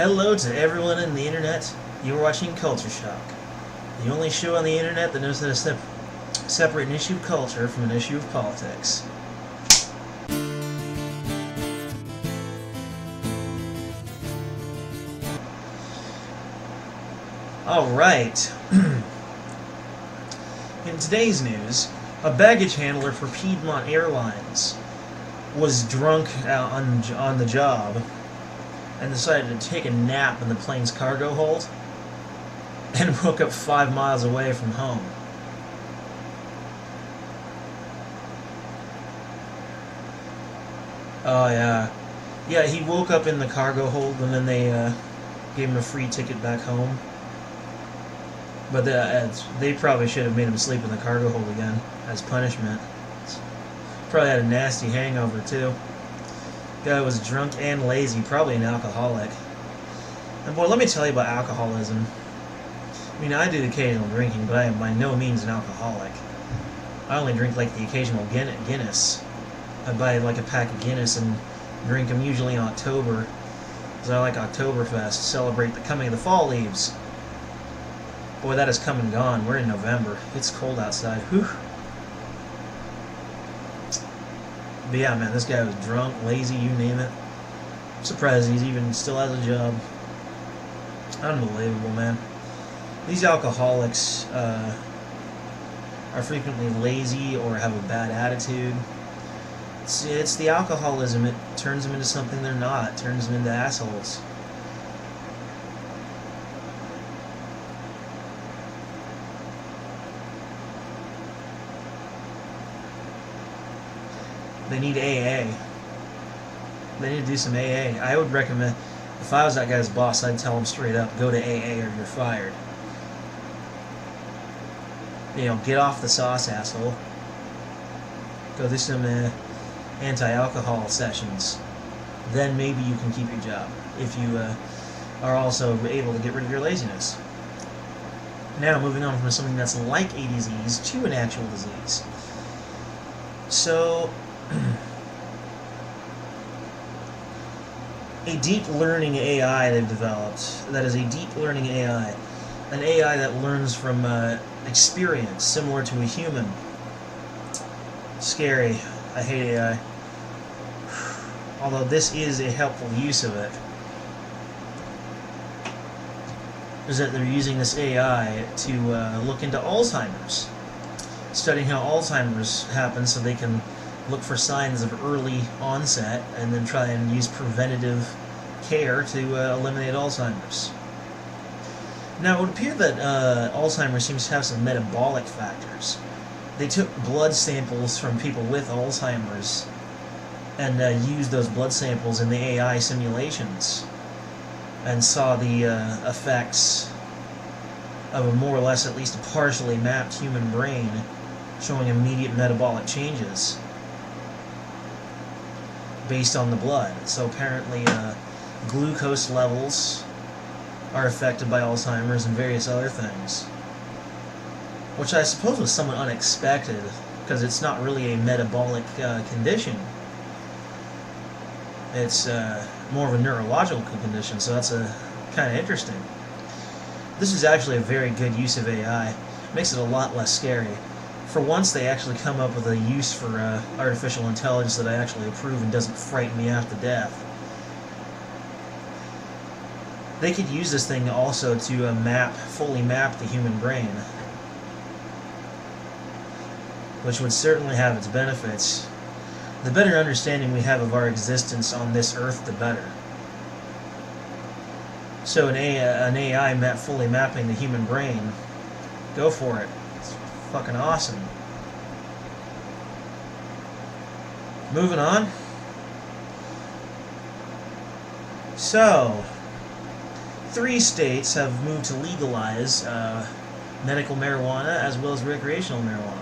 Hello to everyone on the internet. You're watching Culture Shock, the only show on the internet that knows how to separate an issue of culture from an issue of politics. Alright. In today's news, a baggage handler for Piedmont Airlines was drunk on the job and decided to take a nap in the plane's cargo hold and woke up 5 miles away from home. Oh yeah. Yeah, he woke up in the cargo hold and then they gave him a free ticket back home. But they probably should have made him sleep in the cargo hold again as punishment. Probably had a nasty hangover too. Guy was drunk and lazy, probably an alcoholic. And boy, let me tell you about alcoholism. I mean, I do occasional drinking, but I am by no means an alcoholic. I only drink like the occasional Guinness. I buy like a pack of Guinness and drink them usually in October, because I like Oktoberfest to celebrate the coming of the fall leaves. Boy, that has come and gone. We're in November. It's cold outside. Whew. But yeah, man, this guy was drunk, lazy, you name it. I'm surprised he's even still has a job. Unbelievable, man. These alcoholics are frequently lazy or have a bad attitude. It's the alcoholism. It turns them into something they're not. It turns them into assholes. They need AA. They need to do some AA. I would recommend, if I was that guy's boss, I'd tell him straight up, go to AA or you're fired. You know, get off the sauce, asshole. Go do some anti-alcohol sessions. Then maybe you can keep your job, if you are also able to get rid of your laziness. Now, moving on from something that's like a disease to an actual disease. So, a deep learning AI they've developed, that is a deep learning AI, an AI that learns from experience, similar to a human. Scary. I hate AI. Although this is a helpful use of it, is that they're using this AI to look into Alzheimer's, studying how Alzheimer's happens so they can look for signs of early onset and then try and use preventative care to eliminate Alzheimer's. Now, it would appear that Alzheimer's seems to have some metabolic factors. They took blood samples from people with Alzheimer's and used those blood samples in the AI simulations and saw the effects of a more or less at least a partially mapped human brain showing immediate metabolic changes based on the blood. So apparently glucose levels are affected by Alzheimer's and various other things, which I suppose was somewhat unexpected because it's not really a metabolic condition. It's more of a neurological condition, so that's kind of interesting. This is actually a very good use of AI. It makes it a lot less scary. For once, they actually come up with a use for artificial intelligence that I actually approve and doesn't frighten me half to death. They could use this thing also to fully map the human brain, which would certainly have its benefits. The better understanding we have of our existence on this earth, the better. So an AI fully mapping the human brain, go for it. It's fucking awesome. Moving on. So, 3 states have moved to legalize medical marijuana as well as recreational marijuana.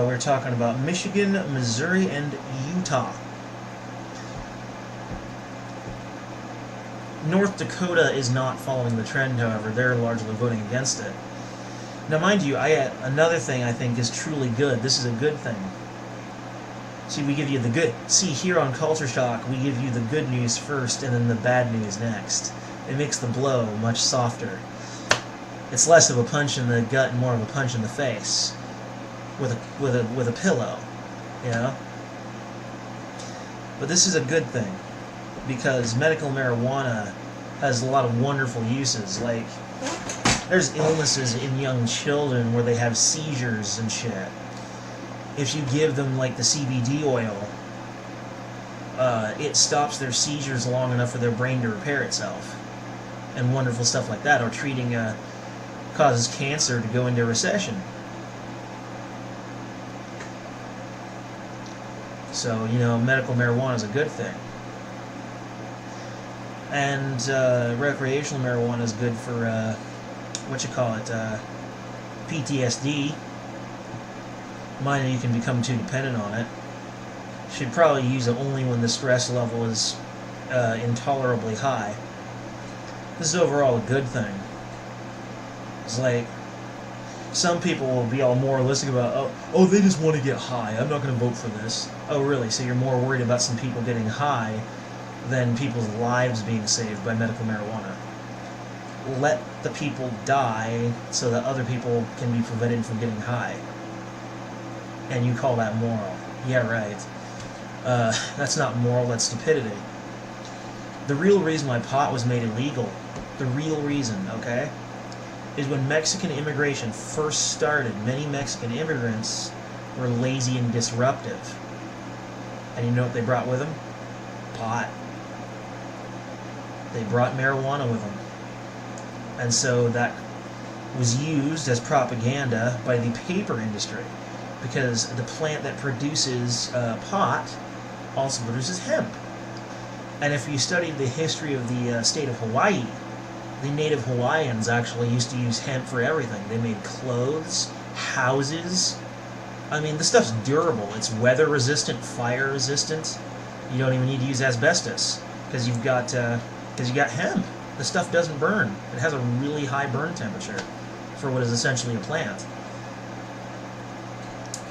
We're talking about Michigan, Missouri, and Utah. North Dakota is not following the trend, however. They're largely voting against it. Now, mind you, another thing I think is truly good. This is a good thing. See, we give you the good... See, here on Culture Shock, we give you the good news first and then the bad news next. It makes the blow much softer. It's less of a punch in the gut and more of a punch in the face. With a pillow. You know? But this is a good thing. Because medical marijuana has a lot of wonderful uses. Like, there's illnesses in young children where they have seizures and shit. If you give them, like, the CBD oil, it stops their seizures long enough for their brain to repair itself. And wonderful stuff like that. Or treating, causes cancer to go into recession. So, you know, medical marijuana is a good thing. And recreational marijuana is good for, PTSD. Mind you can become too dependent on it. Should probably use it only when the stress level is intolerably high. This is overall a good thing. It's like, some people will be all moralistic about, oh, they just want to get high, I'm not going to vote for this. Oh, really? So you're more worried about some people getting high than people's lives being saved by medical marijuana. Let the people die so that other people can be prevented from getting high. And you call that moral. Yeah, right. That's not moral, that's stupidity. The real reason why pot was made illegal, the real reason, okay, is when Mexican immigration first started, many Mexican immigrants were lazy and disruptive. And you know what they brought with them? Pot. They brought marijuana with them. And so that was used as propaganda by the paper industry, because the plant that produces pot also produces hemp. And if you studied the history of the state of Hawaii, the native Hawaiians actually used to use hemp for everything. They made clothes, houses. I mean, the stuff's durable. It's weather resistant, fire resistant. You don't even need to use asbestos because you got hemp. The stuff doesn't burn. It has a really high burn temperature for what is essentially a plant.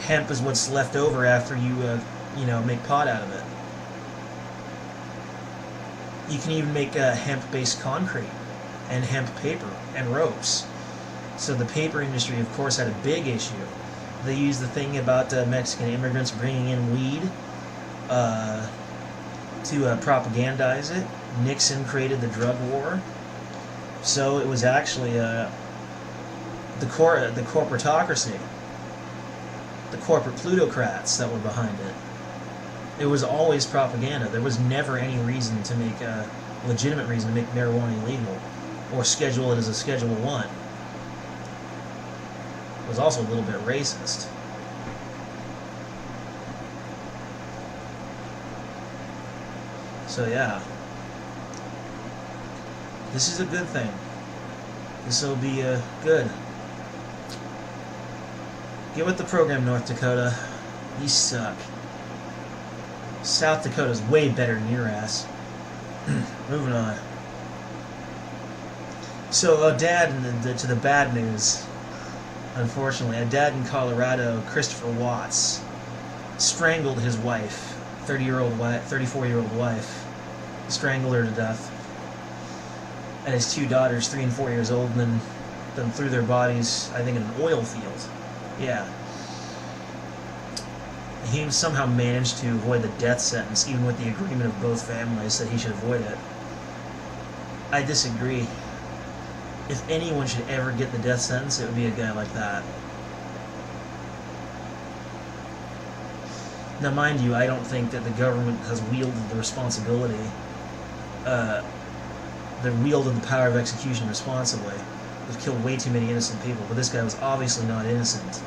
Hemp is what's left over after you make pot out of it. You can even make hemp-based concrete and hemp paper and ropes. So the paper industry, of course, had a big issue. They used the thing about Mexican immigrants bringing in weed to propagandize it. Nixon created the drug war. So it was actually the corporatocracy, the corporate plutocrats that were behind it. It was always propaganda. There was never any reason to make a legitimate reason to make marijuana illegal or schedule it as a Schedule 1. It was also a little bit racist. So yeah, this is a good thing. This will be good. Get with the program, North Dakota. You suck. South Dakota's way better than your ass. Moving on. So, a dad, to the bad news, unfortunately, a dad in Colorado, Christopher Watts, strangled his wife, 34-year-old wife, strangled her to death, and his two daughters, 3 and 4 years old, and then threw their bodies, I think, in an oil field. Yeah. He somehow managed to avoid the death sentence, even with the agreement of both families that he should avoid it. I disagree. If anyone should ever get the death sentence, it would be a guy like that. Now, mind you, I don't think that the government has wielded the responsibility, they wielded the power of execution responsibly. They've killed way too many innocent people, but this guy was obviously not innocent.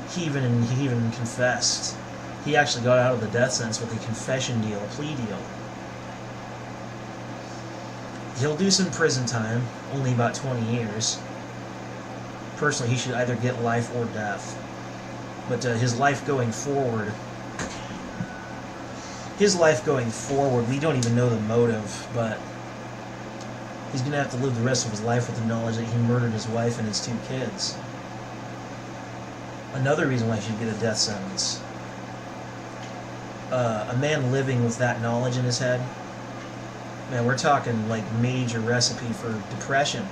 He even confessed. He actually got out of the death sentence with a confession deal, a plea deal. He'll do some prison time, only about 20 years. Personally, he should either get life or death. But his life going forward, we don't even know the motive, but he's going to have to live the rest of his life with the knowledge that he murdered his wife and his 2 kids. Another reason why he should get a death sentence. a man living with that knowledge in his head, man, we're talking like major recipe for depression.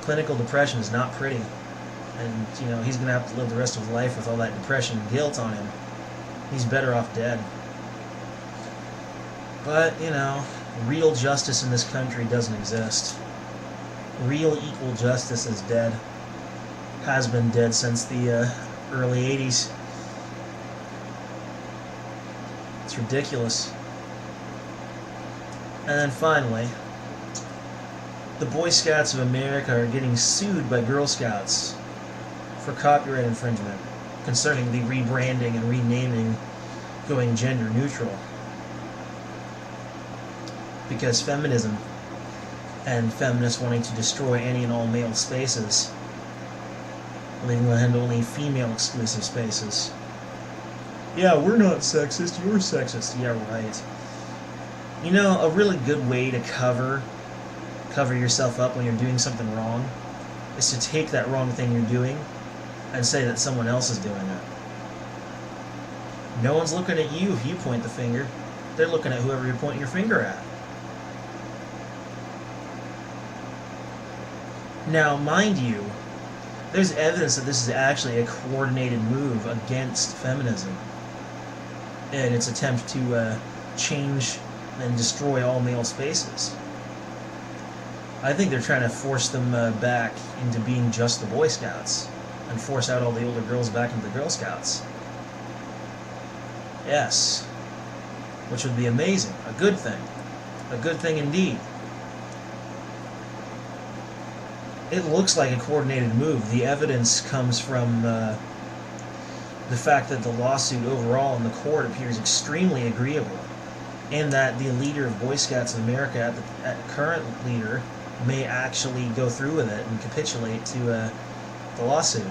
Clinical depression is not pretty. And, you know, he's going to have to live the rest of his life with all that depression and guilt on him. He's better off dead. But, you know, real justice in this country doesn't exist. Real equal justice is dead. Has been dead since the early 80s. It's ridiculous. And then finally, the Boy Scouts of America are getting sued by Girl Scouts for copyright infringement concerning the rebranding and renaming going gender neutral. Because feminism and feminists wanting to destroy any and all male spaces, leaving behind only female exclusive spaces. Yeah, we're not sexist, you're sexist. Yeah, right. You know, a really good way to cover yourself up when you're doing something wrong is to take that wrong thing you're doing and say that someone else is doing it. No one's looking at you if you point the finger. They're looking at whoever you're pointing your finger at. Now, mind you, there's evidence that this is actually a coordinated move against feminism in its attempt to change and destroy all male spaces. I think they're trying to force them back into being just the Boy Scouts and force out all the older girls back into the Girl Scouts. Yes. Which would be amazing. A good thing. A good thing indeed. It looks like a coordinated move. The evidence comes from the fact that the lawsuit overall in the court appears extremely agreeable, and that the leader of Boy Scouts of America, at the current leader, may actually go through with it and capitulate to the lawsuit.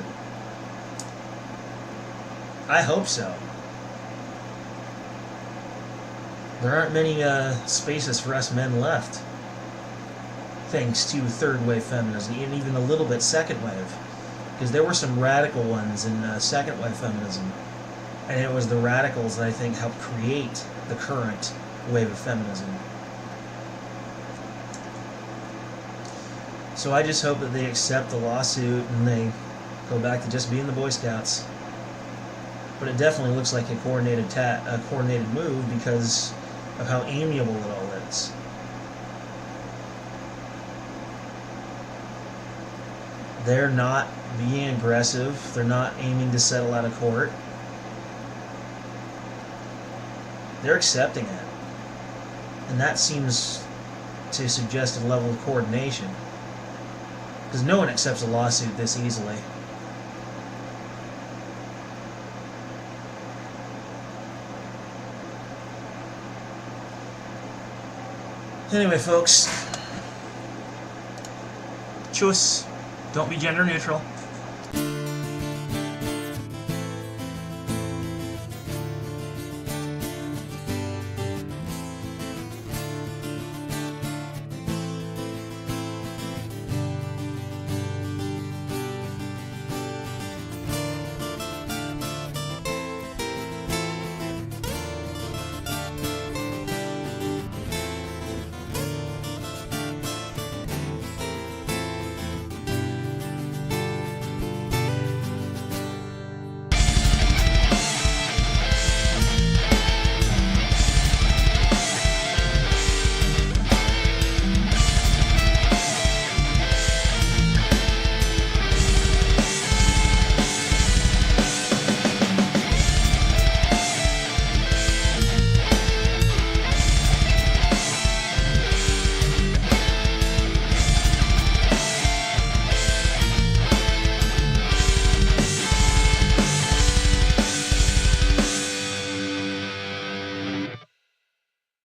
I hope so. There aren't many spaces for us men left, thanks to third wave feminism, and even a little bit second wave, because there were some radical ones in second wave feminism, and it was the radicals that I think helped create the current wave of feminism. So I just hope that they accept the lawsuit and they go back to just being the Boy Scouts. But it definitely looks like a coordinated move because of how amiable it all is. They're not being aggressive. They're not aiming to settle out of court. They're accepting it. And that seems to suggest a level of coordination. Because no one accepts a lawsuit this easily. Anyway, folks. Tschüss. Don't be gender neutral.